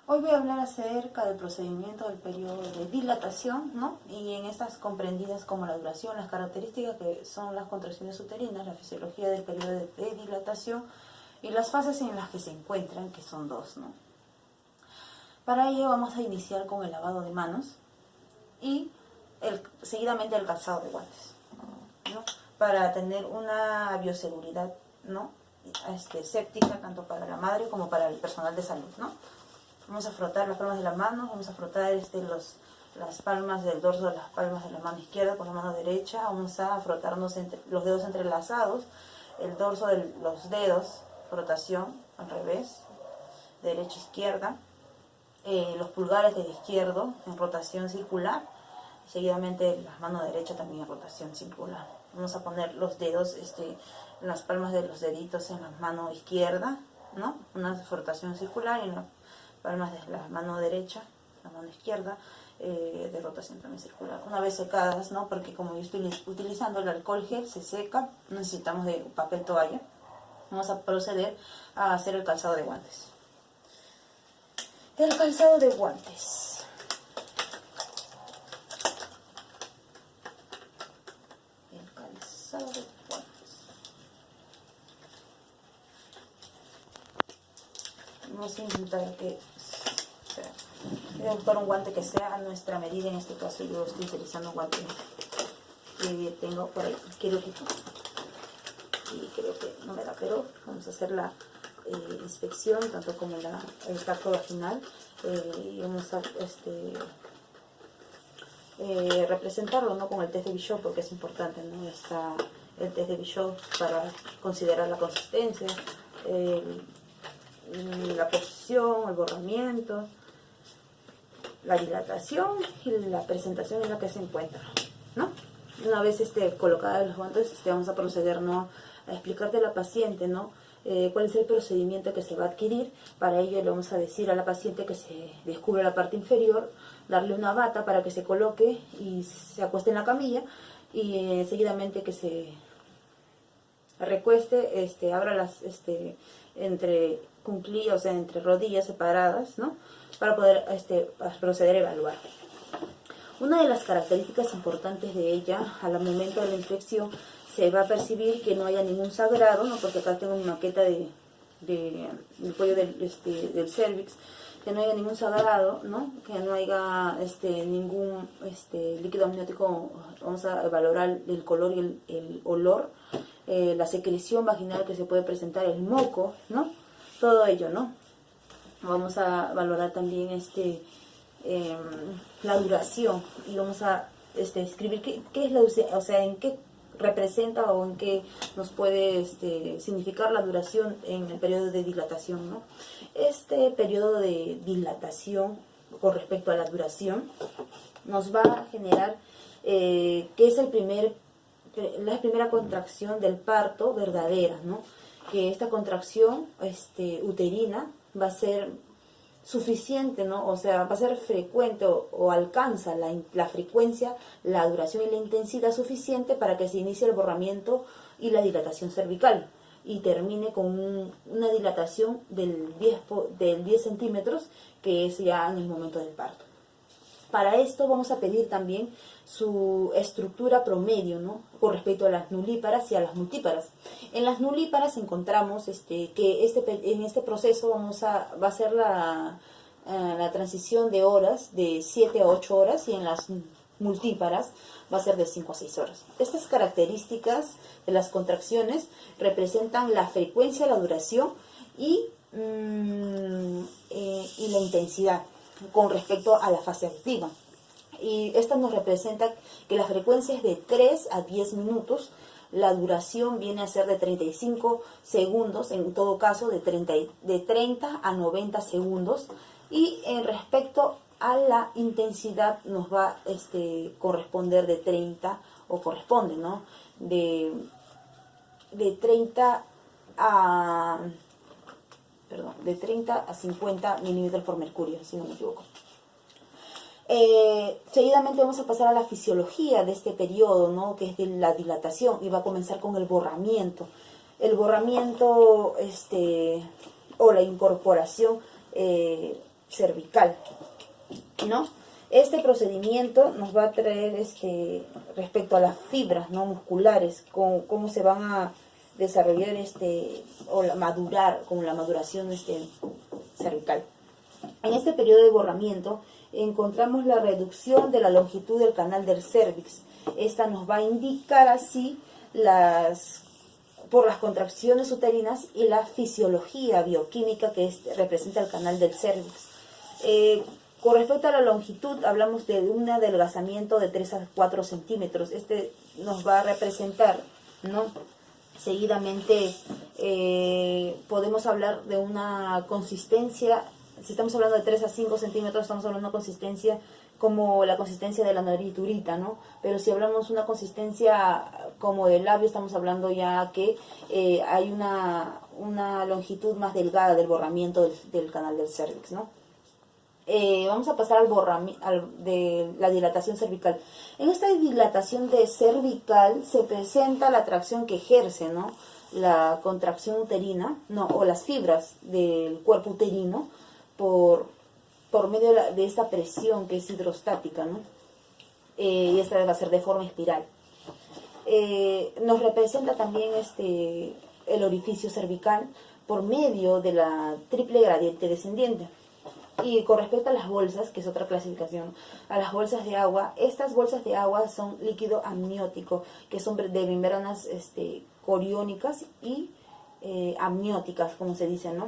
Hoy voy a hablar acerca del procedimiento del periodo de dilatación, ¿no? Y en estas comprendidas como la duración, las características que son las contracciones uterinas, la fisiología del periodo de dilatación y las fases en las que se encuentran, que son dos, ¿no? Para ello vamos a iniciar con el lavado de manos y seguidamente el calzado de guantes, ¿no? Para tener una bioseguridad, ¿no? Séptica tanto para la madre como para el personal de salud, ¿no? Vamos a frotar las palmas de las manos, vamos a frotar las palmas del dorso de las palmas de la mano izquierda con la mano derecha, vamos a frotarnos los dedos entrelazados, el dorso de los dedos, frotación al revés, derecha-izquierda, los pulgares del izquierdo en rotación circular, y seguidamente la mano derecha también en rotación circular. Vamos a poner los dedos, las palmas de los deditos en la mano izquierda, ¿no? Una frotación circular y en las palmas de la mano derecha, la mano izquierda, de rotación también circular. Una vez secadas, ¿no? Porque como yo estoy utilizando el alcohol gel, se seca, necesitamos de papel toalla. Vamos a proceder a hacer el calzado de guantes. El calzado de guantes. El calzado de guantes. Vamos a intentar que voy a buscar un guante que sea a nuestra medida. En este caso yo estoy utilizando un guante que tengo por ahí, y creo que no me da, pero vamos a hacer la inspección tanto como el tacto vaginal, y vamos a representarlo, ¿no? Con el test de Bishop, porque es importante, ¿no? Está el test de Bishop para considerar la consistencia, la posición, el borramiento, la dilatación y la presentación en la que se encuentra, ¿no? Una vez colocadas los guantes, vamos a proceder, ¿no?, a explicarte a la paciente, ¿no?, cuál es el procedimiento que se va a adquirir. Para ello le vamos a decir a la paciente que se descubre la parte inferior, darle una bata para que se coloque y se acueste en la camilla, y seguidamente que se recueste, abra las entre cuclillas, o sea, entre rodillas separadas, ¿no?, para poder proceder a evaluar. Una de las características importantes de ella, al momento de la inspección, se va a percibir que no haya ningún sangrado, ¿no?, porque acá tengo una maqueta del cuello del cervix, que no haya ningún sangrado, ¿no?, que no haya ningún líquido amniótico. Vamos a valorar el color y el olor, la secreción vaginal que se puede presentar, el moco, ¿no?, todo ello, ¿no? Vamos a valorar también la duración, y vamos a escribir qué es la duración, o sea, en qué representa o en qué nos puede significar la duración en el periodo de dilatación, ¿no? Este periodo de dilatación con respecto a la duración nos va a generar que es la primera contracción del parto verdadera, ¿no? Que esta contracción uterina va a ser suficiente, ¿no? O sea, va a ser frecuente o alcanza la frecuencia, la duración y la intensidad suficiente para que se inicie el borramiento y la dilatación cervical, y termine con una dilatación del 10 centímetros, que es ya en el momento del parto. Para esto vamos a pedir también su estructura promedio, ¿no?, con respecto a las nulíparas y a las multíparas. En las nulíparas encontramos que en este proceso va a ser la transición de horas de 7 a 8 horas, y en las multíparas va a ser de 5 a 6 horas. Estas características de las contracciones representan la frecuencia, la duración y la intensidad con respecto a la fase activa. Y esta nos representa que la frecuencia es de 3 a 10 minutos, la duración viene a ser de 35 segundos, en todo caso de 30 a 90 segundos, y en respecto a la intensidad nos va a corresponder de 30, o corresponde, ¿no?, de 30 a... de 30 a 50 milímetros por mercurio, si no me equivoco. Seguidamente vamos a pasar a la fisiología de este periodo, ¿no?, que es de la dilatación, y va a comenzar con el borramiento. El borramiento o la incorporación cervical, ¿no? Este procedimiento nos va a traer respecto a las fibras, ¿no?, musculares, cómo se van a desarrollar madurar, con la maduración cervical. En este periodo de borramiento encontramos la reducción de la longitud del canal del cérvix. Esta nos va a indicar así por las contracciones uterinas y la fisiología bioquímica que representa el canal del cérvix. Con respecto a la longitud, hablamos de un adelgazamiento de 3 a 4 centímetros. Nos va a representar, ¿no? Seguidamente podemos hablar de una consistencia. Si estamos hablando de 3 a 5 centímetros, estamos hablando de una consistencia como la consistencia de la nariturita, ¿no? Pero si hablamos una consistencia como del labio, estamos hablando ya que hay una longitud más delgada del borramiento del canal del cérvix, ¿no? Vamos a pasar de la dilatación cervical. En esta dilatación cervical se presenta la atracción que ejerce, ¿no?, la contracción uterina, o las fibras del cuerpo uterino por medio de esta presión que es hidrostática, ¿no? Y esta va a ser de forma espiral. Nos representa también el orificio cervical por medio de la triple gradiente descendiente. Y con respecto a las bolsas, que es otra clasificación, a las bolsas de agua, estas bolsas de agua son líquido amniótico, que son de membranas coriónicas y amnióticas, como se dice, ¿no?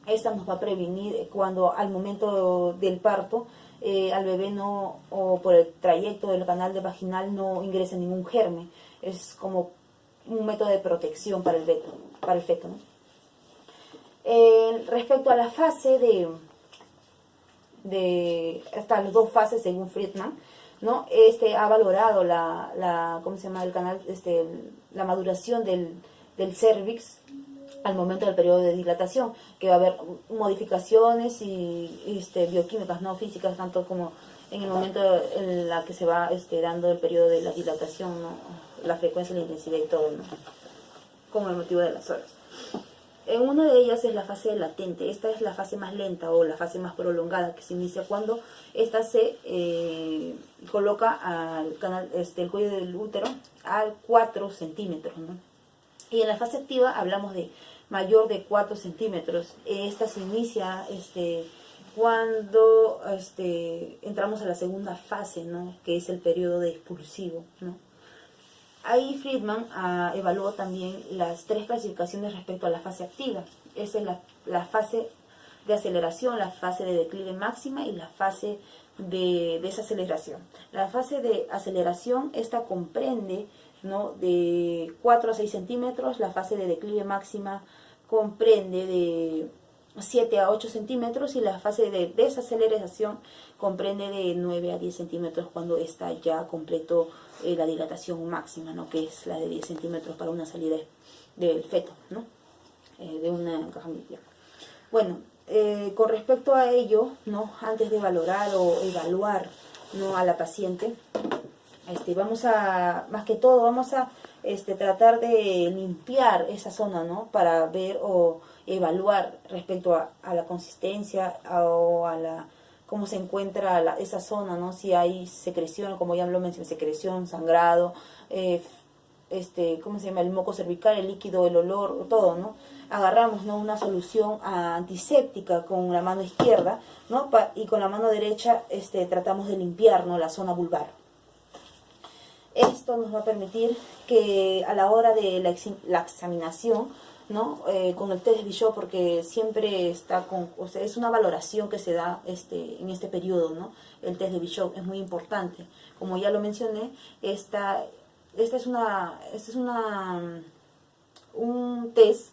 Esta nos va a prevenir cuando al momento del parto al bebé o por el trayecto del canal vaginal no ingrese ningún germen. Es como un método de protección para el feto, ¿no? Respecto a la fase hasta las 2 fases según Friedman, ¿no? Ha valorado la maduración del cérvix al momento del periodo de dilatación, que va a haber modificaciones y bioquímicas, no físicas, tanto como en el momento en la que se va dando el periodo de la dilatación, ¿no?, la frecuencia, la intensidad y todo, ¿no?, como el motivo de las horas. Una de ellas es la fase latente. Esta es la fase más lenta o la fase más prolongada, que se inicia cuando esta se coloca al canal, el cuello del útero a 4 centímetros, ¿no? Y en la fase activa hablamos de mayor de 4 centímetros. Esta se inicia cuando entramos a la segunda fase, ¿no?, que es el periodo de expulsivo, ¿no? Ahí Friedman evaluó también las 3 clasificaciones respecto a la fase activa. Esa es la fase de aceleración, la fase de declive máxima y la fase de desaceleración. La fase de aceleración, esta comprende, ¿no?, de 4 a 6 centímetros. La fase de declive máxima comprende de 7 a 8 centímetros y la fase de desaceleración comprende de 9 a 10 centímetros cuando está ya completo la dilatación máxima, ¿no?, que es la de 10 centímetros para una salida del feto, ¿no?, de una encajamiento. Bueno, con respecto a ello, ¿no?, antes de valorar o evaluar, ¿no?, a la paciente, más que todo vamos a tratar de limpiar esa zona, ¿no?, para ver o evaluar respecto a la consistencia o a cómo se encuentra esa zona, ¿no?, si hay secreción, como ya lo mencioné, secreción, sangrado, ¿cómo se llama?, el moco cervical, el líquido, el olor, todo, ¿no? Agarramos, ¿no?, una solución antiséptica con la mano izquierda, ¿no?, y con la mano derecha tratamos de limpiar, ¿no?, la zona vulvar. Esto nos va a permitir que a la hora de la examinación, ¿no?, con el test de Bishop, porque siempre es una valoración que se da en este periodo, ¿no? El test de Bishop es muy importante. Como ya lo mencioné, este es un test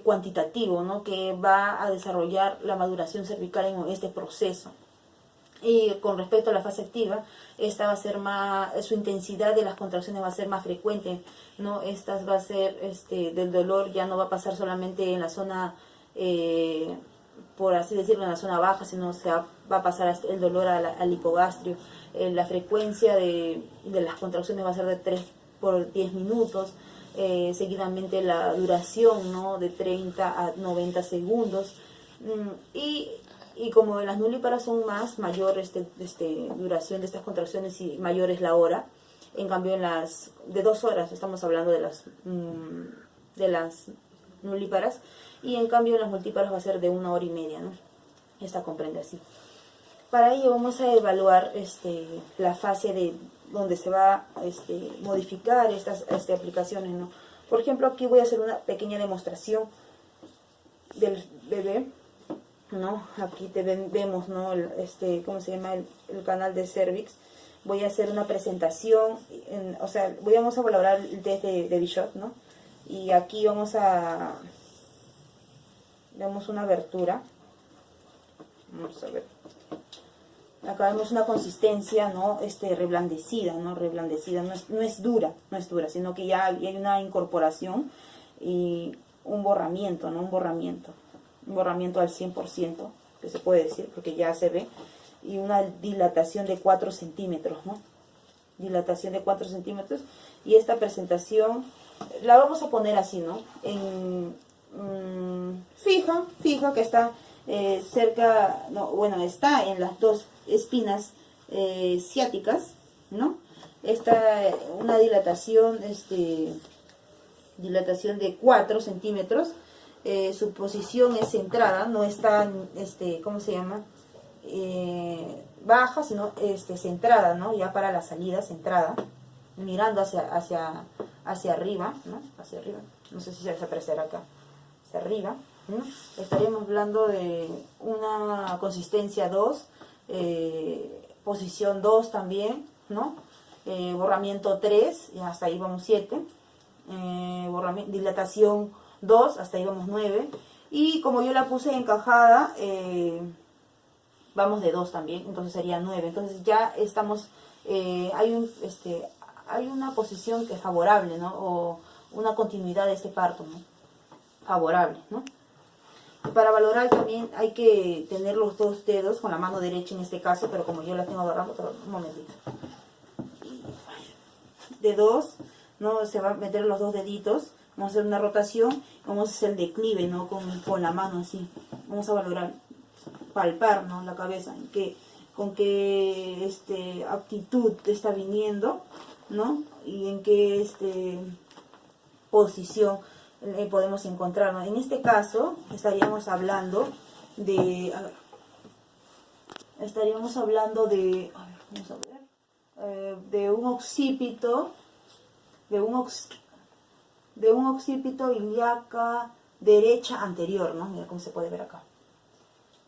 cuantitativo, ¿no?, que va a desarrollar la maduración cervical en este proceso. Y con respecto a la fase activa, esta va a ser su intensidad de las contracciones va a ser más frecuente, ¿no? Esta va a ser, del dolor ya no va a pasar solamente en la zona, por así decirlo, en la zona baja, sino va a pasar el dolor al hipogastrio. La frecuencia de las contracciones va a ser de 3 por 10 minutos, seguidamente la duración, ¿no?, de 30 a 90 segundos. Y Y como en las nulíparas son mayor duración de estas contracciones y mayor es la hora, en cambio en las de 2 horas estamos hablando de las nulíparas, y en cambio en las multíparas va a ser de 1 hora y media, ¿no? Esta comprende así. Para ello vamos a evaluar la fase de donde se va a modificar estas aplicaciones, ¿no? Por ejemplo, aquí voy a hacer una pequeña demostración del bebé, ¿no? Aquí vemos, ¿no? ¿Cómo se llama? El canal de cervix. Voy a hacer una presentación, vamos a valorar el test de Bishop, ¿no? Y aquí vemos una abertura. Vamos a ver. Acá vemos una consistencia, ¿no? Reblandecida, ¿no? Reblandecida, no es dura, sino que ya hay una incorporación y un borramiento, ¿no? Un borramiento al 100%, que se puede decir, porque ya se ve, y una dilatación de 4 centímetros, ¿no? Dilatación de 4 centímetros, y esta presentación la vamos a poner así, ¿no? Fija, que está cerca, no, bueno, está en las 2 espinas ciáticas, ¿no? Una dilatación de 4 centímetros. Su posición es centrada, no está, ¿cómo se llama? Baja, sino centrada, ¿no? Ya para la salida, centrada, mirando hacia arriba, ¿no? Hacia arriba, no sé si se apreciará acá, hacia arriba, ¿no? Estaríamos hablando de una consistencia 2, posición 2 también, ¿no? Borramiento 3, y hasta ahí vamos 7, dilatación 2, hasta ahí vamos 9, y como yo la puse encajada, vamos de 2 también, entonces sería 9, entonces ya estamos, hay una posición que es favorable, ¿no? O una continuidad de este parto, ¿no? Favorable, ¿no? Y para valorar también hay que tener los 2 dedos con la mano derecha en este caso, pero como yo la tengo agarrando, un momentito. De 2, ¿no? Se va a meter los 2 deditos, vamos a hacer una rotación, vamos a hacer el declive, ¿no? Con la mano así. Vamos a valorar, palpar, ¿no? La cabeza, con qué actitud está viniendo, ¿no? Y en qué posición podemos encontrar, ¿no? En este caso estaríamos hablando de, de un occipito, de un occipito ilíaca derecha anterior, ¿no? Mira cómo se puede ver acá,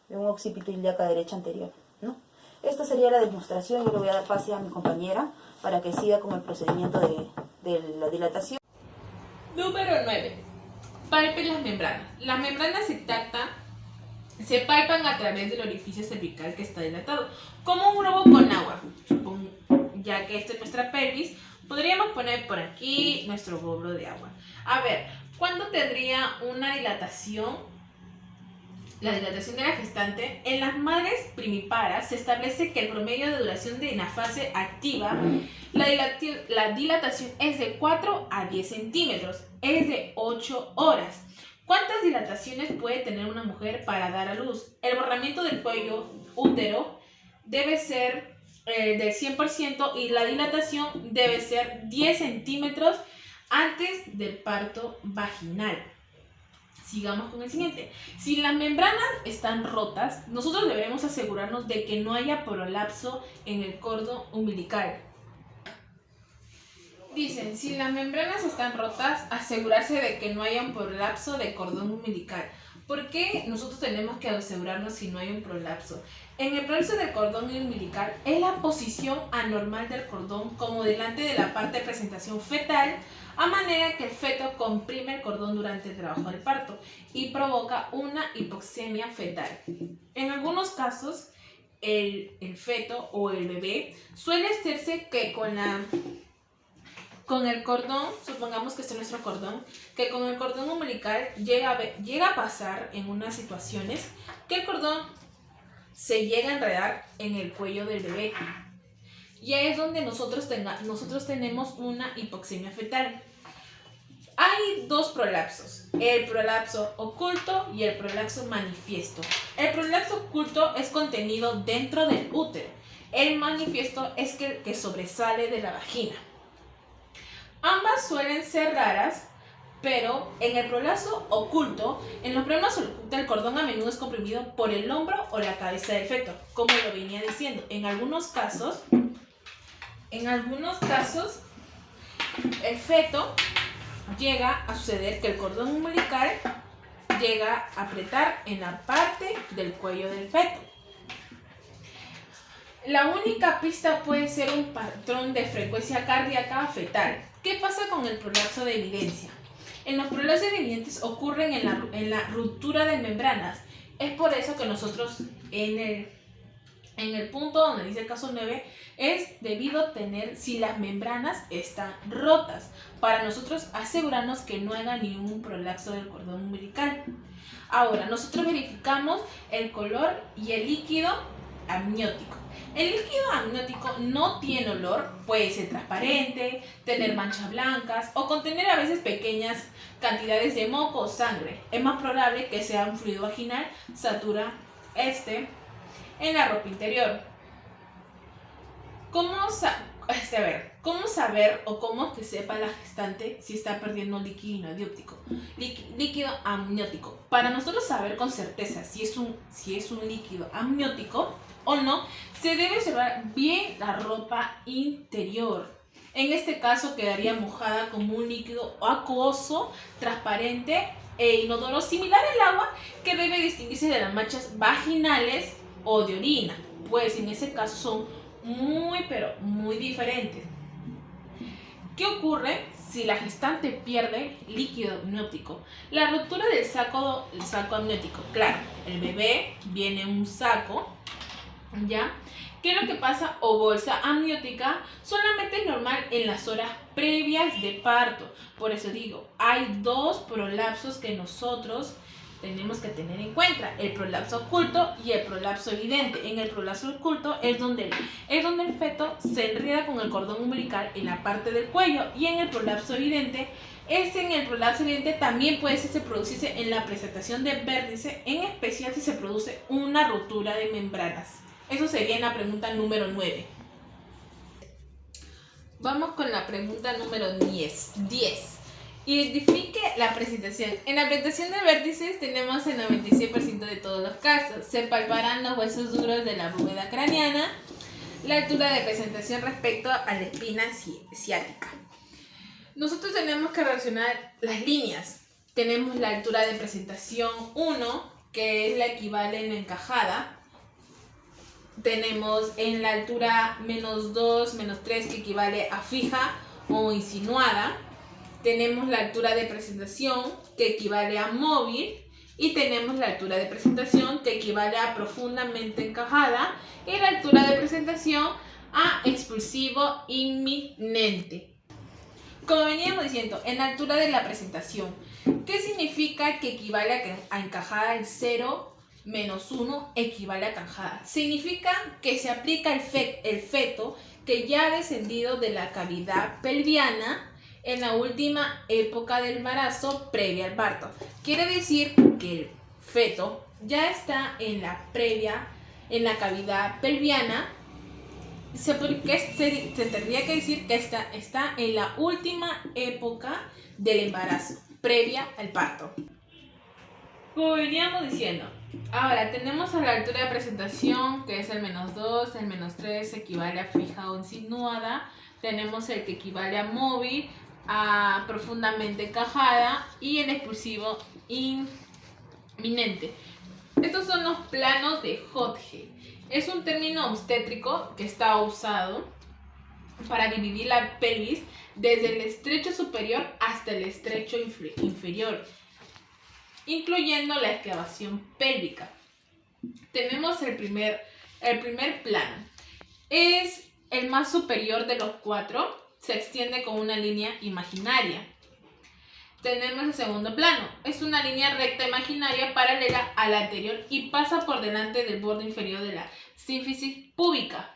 de un occipito ilíaca derecha anterior, ¿no? Esta sería la demostración. Yo le voy a dar pase a mi compañera para que siga con el procedimiento de la dilatación. Número 9. Palpe las membranas. Las membranas se palpan a través del orificio cervical que está dilatado, como un globo con agua. Ya que esta es nuestra pelvis, podríamos poner por aquí nuestro globro de agua. A ver, ¿cuándo tendría una dilatación? La dilatación de la gestante. En las madres primiparas se establece que el promedio de duración de la fase activa, la dilatación es de 4 a 10 centímetros, es de 8 horas. ¿Cuántas dilataciones puede tener una mujer para dar a luz? El borramiento del cuello útero debe ser del 100% y la dilatación debe ser 10 centímetros antes del parto vaginal. Sigamos con el siguiente. Si las membranas están rotas, nosotros debemos asegurarnos de que no haya prolapso en el cordón umbilical. Dicen, si las membranas están rotas, asegurarse de que no haya un prolapso de cordón umbilical. ¿Por qué nosotros tenemos que asegurarnos si no hay un prolapso? En el prolapso del cordón umbilical es la posición anormal del cordón como delante de la parte de presentación fetal, a manera que el feto comprime el cordón durante el trabajo del parto y provoca una hipoxemia fetal. En algunos casos, el feto o el bebé suele hacerse que con el cordón, supongamos que este es nuestro cordón, que con el cordón umbilical llega a pasar en unas situaciones que el cordón se llega a enredar en el cuello del bebé. Y ahí es donde nosotros tenemos una hipoxemia fetal. Hay 2 prolapsos. el prolapso oculto y el prolapso manifiesto. El prolapso oculto es contenido dentro del útero. El manifiesto es que sobresale de la vagina. Ambas suelen ser raras, pero en el prolapso oculto, en los problemas ocultos, el cordón a menudo es comprimido por el hombro o la cabeza del feto, como lo venía diciendo. En algunos casos, el feto llega a suceder que el cordón umbilical llega a apretar en la parte del cuello del feto. La única pista puede ser un patrón de frecuencia cardíaca fetal. ¿Qué pasa con el prolapso de evidencia? En los prolapsos evidentes ocurren en la ruptura de membranas. Es por eso que nosotros en el punto donde dice el caso 9 es debido tener si las membranas están rotas para nosotros asegurarnos que no haya ningún prolapso del cordón umbilical. Ahora, nosotros verificamos el color y el líquido amniótico. El líquido amniótico no tiene olor, puede ser transparente, tener manchas blancas o contener a veces pequeñas cantidades de moco o sangre. Es más probable que sea un fluido vaginal, satura en la ropa interior. ¿Cómo saber o cómo que sepa la gestante si está perdiendo líquido amniótico? Para nosotros saber con certeza si es un líquido amniótico o no, se debe observar bien la ropa interior. En este caso quedaría mojada como un líquido acuoso, transparente e inodoro, similar al agua, que debe distinguirse de las manchas vaginales o de orina, pues en ese caso son pero muy diferentes. ¿Qué ocurre si la gestante pierde líquido amniótico? La ruptura del saco amniótico. Claro, el bebé viene en un saco, ¿ya? ¿Qué es lo que pasa? O bolsa amniótica solamente es normal en las horas previas de parto. Por eso digo, hay dos prolapsos que nosotros tenemos que tener en cuenta: el prolapso oculto y el prolapso evidente. En el prolapso oculto es donde el feto se enreda con el cordón umbilical en la parte del cuello, y en el prolapso evidente también puede producirse en la presentación de vértice, en especial si se produce una rotura de membranas. Eso sería en la pregunta número 9. Vamos con la pregunta número 10. Identifique la presentación. En la presentación de vértices tenemos el 96% de todos los casos. Se palparán los huesos duros de la bóveda craneana, la altura de presentación respecto a la espina ciática. Nosotros tenemos que relacionar las líneas. Tenemos la altura de presentación 1, que es la equivale en encajada. Tenemos en la altura -2, -3, que equivale a fija o insinuada. Tenemos la altura de presentación, que equivale a móvil, y tenemos la altura de presentación, que equivale a profundamente encajada, y la altura de presentación a expulsivo inminente. Como veníamos diciendo, en la altura de la presentación, ¿qué significa que equivale a encajada? El 0 menos 1 equivale a encajada. Significa que se aplica el feto que ya ha descendido de la cavidad pelviana en la última época del embarazo previa al parto. Quiere decir que el feto ya está en la cavidad pelviana. Se tendría que decir que está en la última época del embarazo, previa al parto. Como veníamos diciendo, ahora tenemos a la altura de presentación, que es el -2, el -3 equivale a fija o insinuada. Tenemos el que equivale a móvil, a profundamente encajada, y el expulsivo inminente. Estos son los planos de Hodge. Es un término obstétrico que está usado para dividir la pelvis desde el estrecho superior hasta el estrecho inferior, incluyendo la excavación pélvica. Tenemos el primer plano. Es el más superior de los 4. Se extiende con una línea imaginaria. Tenemos el segundo plano. Es una línea recta imaginaria paralela a la anterior y pasa por delante del borde inferior de la sínfisis púbica.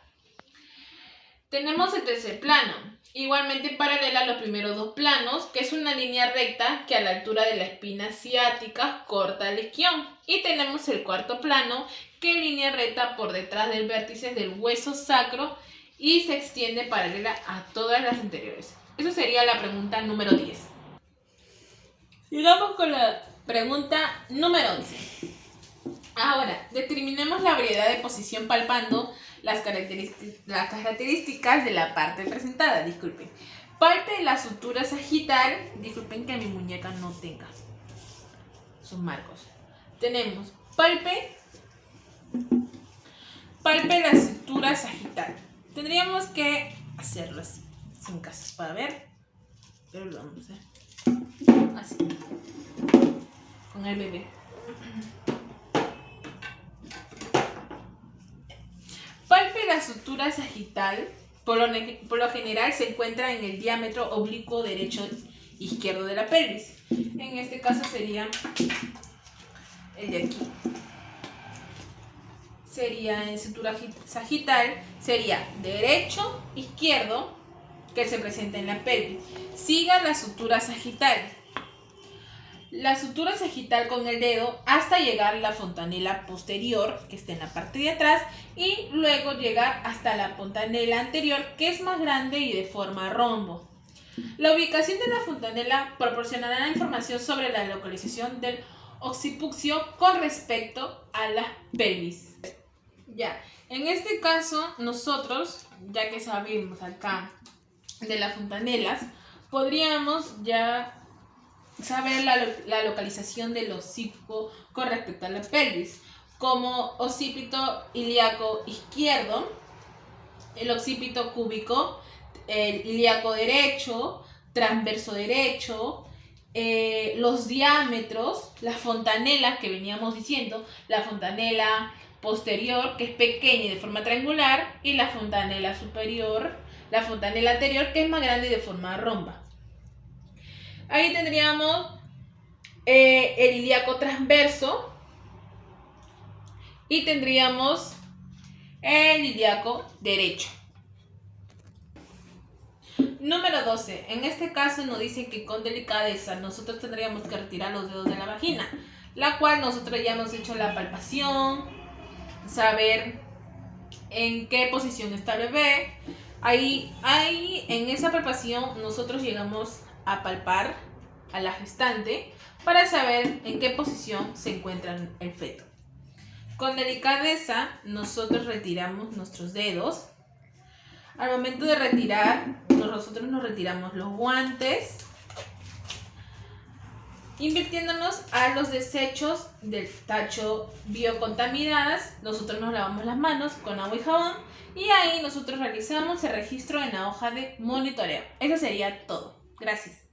Tenemos el tercer plano, igualmente paralela a los primeros dos planos, que es una línea recta que a la altura de la espina ciática corta el isquión. Y tenemos el cuarto plano, que línea recta por detrás del vértice del hueso sacro y se extiende paralela a todas las anteriores. Eso sería la pregunta número 10. Sigamos con la pregunta número 11. Ahora, determinemos la variedad de posición palpando las características de la parte presentada. Disculpen. Palpe la sutura sagital. Disculpen que mi muñeca no tenga sus marcos. Tenemos palpe la sutura sagital. Tendríamos que hacerlo así, sin casos para ver, pero lo vamos a hacer así, con el bebé. Palpe la sutura sagital, por lo general se encuentra en el diámetro oblicuo derecho izquierdo de la pelvis. En este caso sería el de aquí. Sería en sutura sagital, sería derecho, izquierdo, que se presenta en la pelvis. Siga la sutura sagital. La sutura sagital con el dedo hasta llegar a la fontanela posterior, que está en la parte de atrás, y luego llegar hasta la fontanela anterior, que es más grande y de forma rombo. La ubicación de la fontanela proporcionará información sobre la localización del occipucio con respecto a la pelvis. Ya, en este caso nosotros, ya que sabemos acá de las fontanelas, podríamos ya saber la localización del occipucio con respecto a la pelvis, como occipito ilíaco izquierdo, el occipito cúbico, el ilíaco derecho, transverso derecho, los diámetros, las fontanelas que veníamos diciendo, la fontanela posterior, que es pequeña y de forma triangular, y la fontanela superior, la fontanela anterior, que es más grande y de forma romba. Ahí tendríamos el ilíaco transverso y tendríamos el ilíaco derecho. Número 12. En este caso nos dice que con delicadeza nosotros tendríamos que retirar los dedos de la vagina, la cual nosotros ya hemos hecho la palpación, saber en qué posición está el bebé. Ahí en esa palpación nosotros llegamos a palpar a la gestante para saber en qué posición se encuentra el feto. Con delicadeza nosotros retiramos nuestros dedos. Al momento de retirar, nosotros nos retiramos los guantes, invirtiéndonos a los desechos del tacho biocontaminadas. Nosotros nos lavamos las manos con agua y jabón y ahí nosotros realizamos el registro en la hoja de monitoreo. Eso sería todo. Gracias.